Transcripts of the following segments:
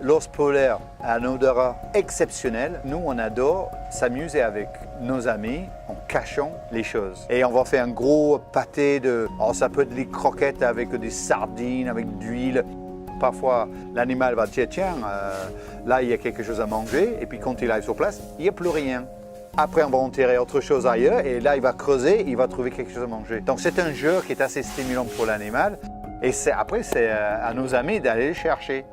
L'ours polaire a un odorat exceptionnel. Nous, on adore s'amuser avec nos amis en cachant les choses. Et on va faire un gros pâté de... Alors, ça peut être des croquettes avec des sardines, avec d'huile. Parfois, l'animal va dire, tiens, là, il y a quelque chose à manger. Et puis, quand il arrive sur place, il n'y a plus rien. Après, on va enterrer autre chose ailleurs. Et là, il va creuser, il va trouver quelque chose à manger. Donc, c'est un jeu qui est assez stimulant pour l'animal. Et après, c'est à nos amis d'aller le chercher.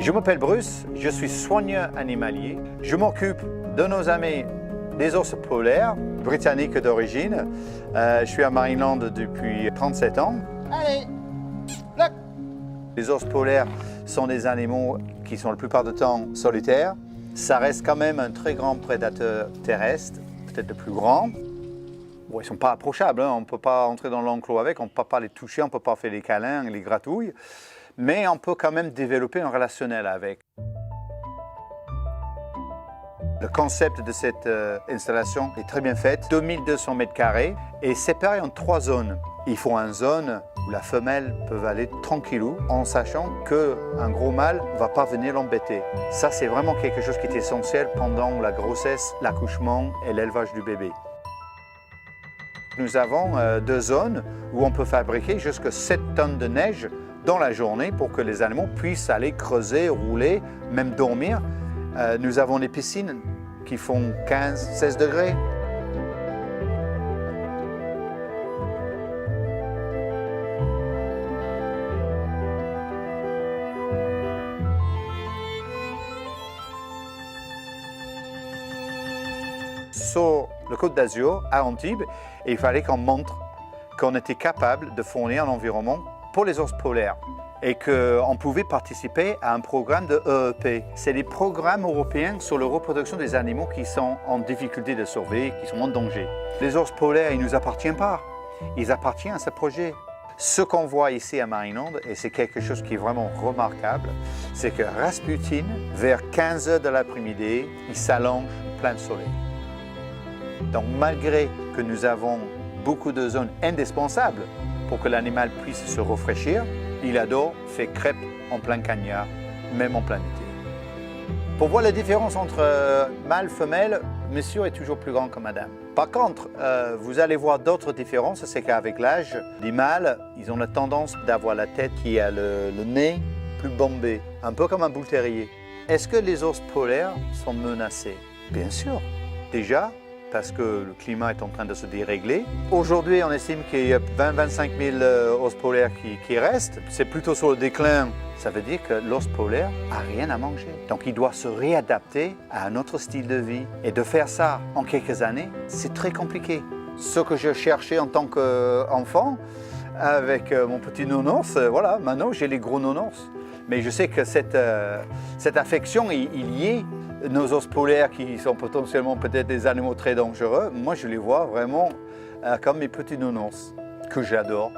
Je m'appelle Bruce, je suis soigneur animalier. Je m'occupe de nos amis des ours polaires, britanniques d'origine. Je suis à Marineland depuis 37 ans. Allez, look. Les ours polaires sont des animaux qui sont la plupart du temps solitaires. Ça reste quand même un très grand prédateur terrestre, peut-être le plus grand. Bon, ils ne sont pas approchables, hein. On ne peut pas entrer dans l'enclos avec, on ne peut pas les toucher, on ne peut pas faire les câlins, les gratouilles. Mais on peut quand même développer un relationnel avec. Le concept de cette installation est très bien fait, 2200 mètres carrés et séparé en 3 zones. Il faut une zone où la femelle peut aller tranquillou en sachant qu'un gros mâle ne va pas venir l'embêter. Ça, c'est vraiment quelque chose qui est essentiel pendant la grossesse, l'accouchement et l'élevage du bébé. Nous avons 2 zones où on peut fabriquer jusqu'à 7 tonnes de neige dans la journée pour que les animaux puissent aller creuser, rouler, même dormir. Nous avons des piscines qui font 15-16 degrés. Sur le Côte d'Azur, à Antibes, il fallait qu'on montre qu'on était capable de fournir un environnement pour les ours polaires et qu'on pouvait participer à un programme de EEP. C'est des programmes européens sur la reproduction des animaux qui sont en difficulté de survie, qui sont en danger. Les ours polaires, ils ne nous appartiennent pas, ils appartiennent à ce projet. Ce qu'on voit ici à Marineland, et c'est quelque chose qui est vraiment remarquable, c'est que Rasputin, vers 15 h de l'après-midi, il s'allonge plein soleil. Donc malgré que nous avons beaucoup de zones indispensables pour que l'animal puisse se rafraîchir, il adore faire crêpes en plein cagnard, même en plein été. Pour voir la différence entre mâle et femelle, monsieur est toujours plus grand que madame. Par contre, vous allez voir d'autres différences, c'est qu'avec l'âge, les mâles, ils ont la tendance d'avoir la tête qui a le nez plus bombé, un peu comme un boule terrier. Est-ce que les ours polaires sont menacés? Bien sûr. Déjà, parce que le climat est en train de se dérégler. Aujourd'hui, on estime qu'il y a 20-25 000 ours polaires qui restent. C'est plutôt sur le déclin. Ça veut dire que l'ours polaire n'a rien à manger. Donc, il doit se réadapter à un autre style de vie. Et de faire ça en quelques années, c'est très compliqué. Ce que je cherchais en tant qu'enfant, avec mon petit nounours, voilà, maintenant j'ai les gros nounours. Mais je sais que cette affection, il y est. Nos ours polaires qui sont potentiellement peut-être des animaux très dangereux, moi je les vois vraiment comme mes petits nounours que j'adore.